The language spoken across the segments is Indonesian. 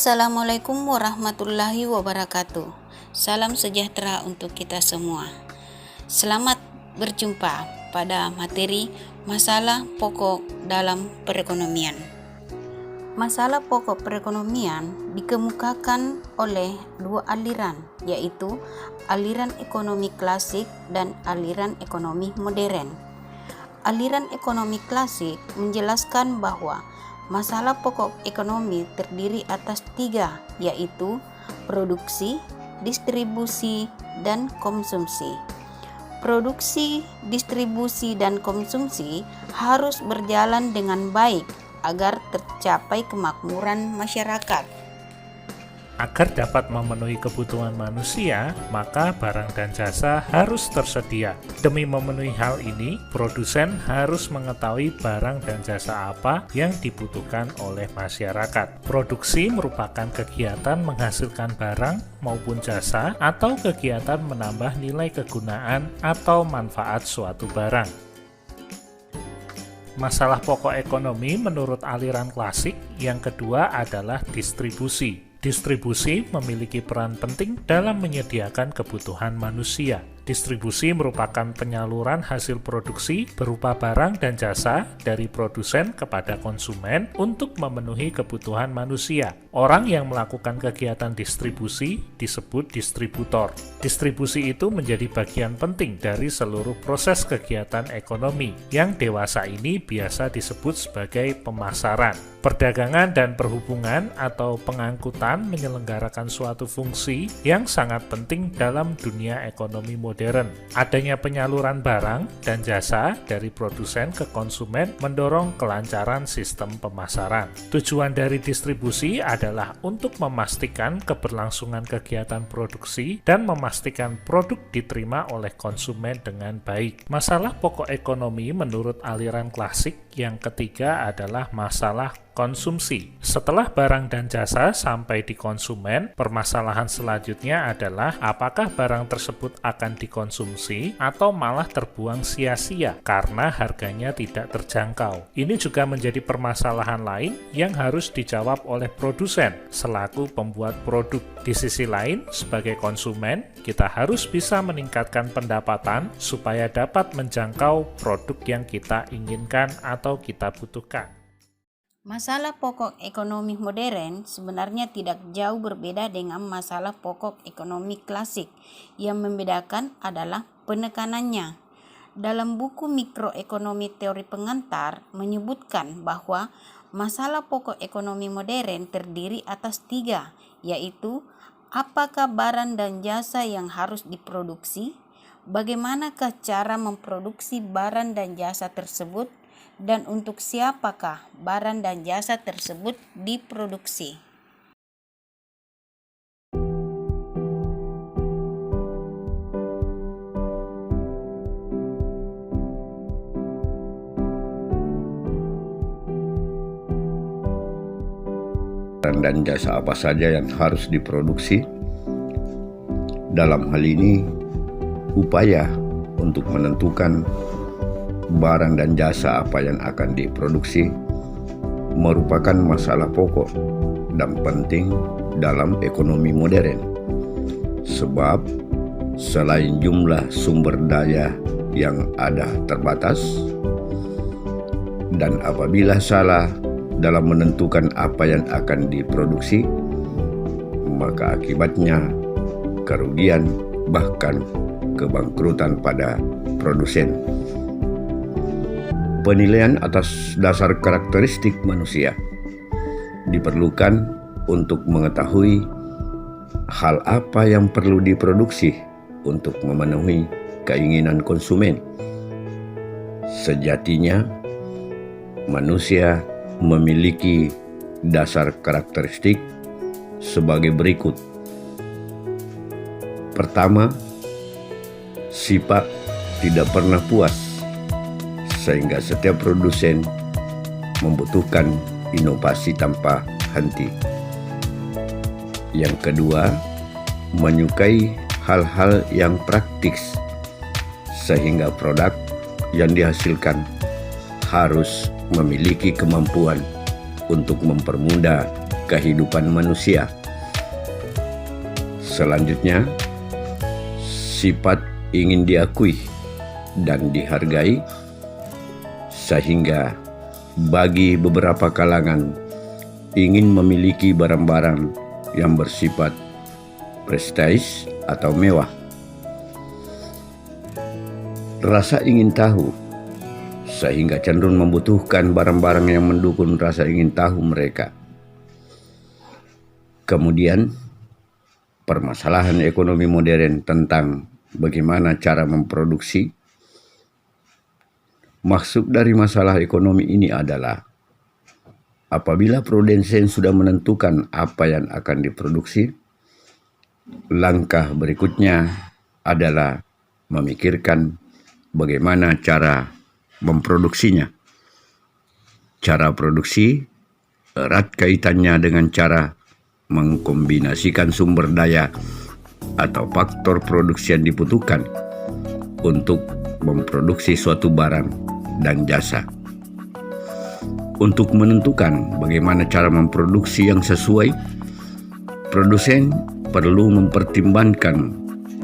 Assalamualaikum warahmatullahi wabarakatuh. Salam sejahtera untuk kita semua. Selamat berjumpa pada materi masalah pokok dalam perekonomian. Masalah pokok perekonomian dikemukakan oleh dua aliran, yaitu aliran ekonomi klasik dan aliran ekonomi modern. Aliran ekonomi klasik menjelaskan bahwa masalah pokok ekonomi terdiri atas tiga, yaitu produksi, distribusi, dan konsumsi. Produksi, distribusi, dan konsumsi harus berjalan dengan baik agar tercapai kemakmuran masyarakat. Agar dapat memenuhi kebutuhan manusia, maka barang dan jasa harus tersedia. Demi memenuhi hal ini, produsen harus mengetahui barang dan jasa apa yang dibutuhkan oleh masyarakat. Produksi merupakan kegiatan menghasilkan barang maupun jasa atau kegiatan menambah nilai kegunaan atau manfaat suatu barang. Masalah pokok ekonomi menurut aliran klasik yang kedua adalah distribusi. Distribusi memiliki peran penting dalam menyediakan kebutuhan manusia. Distribusi merupakan penyaluran hasil produksi berupa barang dan jasa dari produsen kepada konsumen untuk memenuhi kebutuhan manusia. Orang yang melakukan kegiatan distribusi disebut distributor. Distribusi itu menjadi bagian penting dari seluruh proses kegiatan ekonomi, yang dewasa ini biasa disebut sebagai pemasaran. Perdagangan dan perhubungan atau pengangkutan menyelenggarakan suatu fungsi yang sangat penting dalam dunia ekonomi modern. Adanya penyaluran barang dan jasa dari produsen ke konsumen mendorong kelancaran sistem pemasaran. Tujuan dari distribusi adalah untuk memastikan keberlangsungan kegiatan produksi dan memastikan produk diterima oleh konsumen dengan baik. Masalah pokok ekonomi menurut aliran klasik yang ketiga adalah masalah konsumsi. Setelah barang dan jasa sampai di konsumen, permasalahan selanjutnya adalah apakah barang tersebut akan dikonsumsi atau malah terbuang sia-sia karena harganya tidak terjangkau. Ini juga menjadi permasalahan lain yang harus dijawab oleh produsen selaku pembuat produk. Di sisi lain, sebagai konsumen, kita harus bisa meningkatkan pendapatan supaya dapat menjangkau produk yang kita inginkan atau kita butuhkan. Masalah pokok ekonomi modern sebenarnya tidak jauh berbeda dengan masalah pokok ekonomi klasik. Yang membedakan adalah penekanannya. Dalam buku Mikroekonomi Teori Pengantar menyebutkan bahwa masalah pokok ekonomi modern terdiri atas tiga, yaitu apakah barang dan jasa yang harus diproduksi, bagaimanakah cara memproduksi barang dan jasa tersebut, dan untuk siapakah barang dan jasa tersebut diproduksi. Barang dan jasa apa saja yang harus diproduksi. Dalam hal ini, upaya untuk menentukan barang dan jasa apa yang akan diproduksi merupakan masalah pokok dan penting dalam ekonomi modern. Sebab selain jumlah sumber daya yang ada terbatas, dan apabila salah dalam menentukan apa yang akan diproduksi, maka akibatnya kerugian bahkan kebangkrutan pada produsen. Penilaian atas dasar karakteristik manusia diperlukan untuk mengetahui hal apa yang perlu diproduksi untuk memenuhi keinginan konsumen. Sejatinya, manusia memiliki dasar karakteristik sebagai berikut. Pertama, sifat tidak pernah puas, sehingga setiap produsen membutuhkan inovasi tanpa henti. Yang kedua, menyukai hal-hal yang praktis, sehingga produk yang dihasilkan harus memiliki kemampuan untuk mempermudah kehidupan manusia. Selanjutnya, sifat ingin diakui dan dihargai, sehingga bagi beberapa kalangan ingin memiliki barang-barang yang bersifat prestis atau mewah. Rasa ingin tahu, sehingga cenderung membutuhkan barang-barang yang mendukung rasa ingin tahu mereka. Kemudian, permasalahan ekonomi modern tentang bagaimana cara memproduksi. Maksud dari masalah ekonomi ini adalah apabila produsen sudah menentukan apa yang akan diproduksi, langkah berikutnya adalah memikirkan bagaimana cara memproduksinya. Cara produksi erat kaitannya dengan cara mengkombinasikan sumber daya atau faktor produksi yang dibutuhkan untuk memproduksi suatu barang dan jasa. Untuk menentukan bagaimana cara memproduksi yang sesuai, produsen perlu mempertimbangkan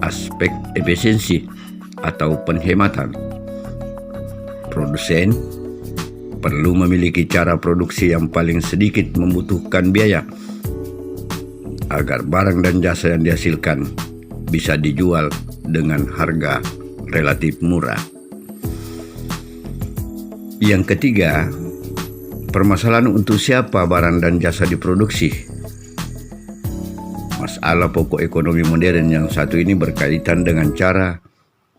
aspek efisiensi atau penghematan. Produsen perlu memiliki cara produksi yang paling sedikit membutuhkan biaya agar barang dan jasa yang dihasilkan bisa dijual dengan harga relatif murah. Yang ketiga, permasalahan untuk siapa barang dan jasa diproduksi. Masalah pokok ekonomi modern yang satu ini berkaitan dengan cara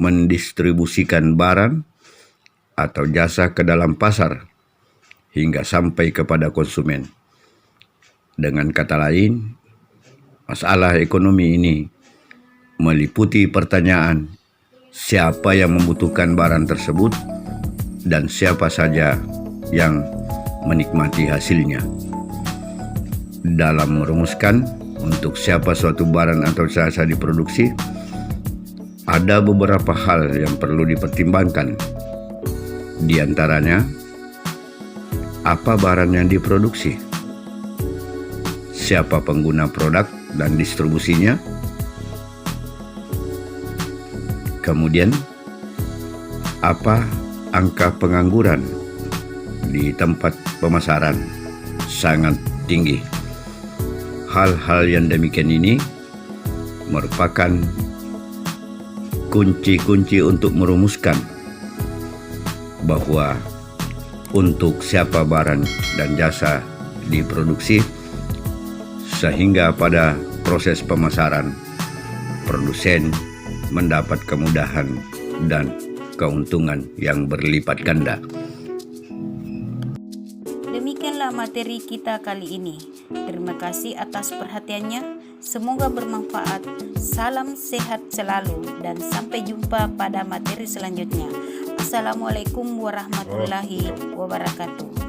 mendistribusikan barang atau jasa ke dalam pasar hingga sampai kepada konsumen. Dengan kata lain, masalah ekonomi ini meliputi pertanyaan siapa yang membutuhkan barang tersebut dan siapa saja yang menikmati hasilnya. Dalam merumuskan untuk siapa suatu barang atau jasa diproduksi, ada beberapa hal yang perlu dipertimbangkan. Di antaranya, apa barang yang diproduksi, siapa pengguna produk dan distribusinya, kemudian apa angka pengangguran di tempat pemasaran sangat tinggi. Hal-hal yang demikian ini merupakan kunci-kunci untuk merumuskan bahwa untuk siapa barang dan jasa diproduksi, sehingga pada proses pemasaran produsen mendapat kemudahan dan keuntungan yang berlipat ganda. Demikianlah materi kita kali ini. Terima kasih atas perhatiannya. Semoga bermanfaat. Salam sehat selalu dan sampai jumpa pada materi selanjutnya. Assalamualaikum warahmatullahi wabarakatuh.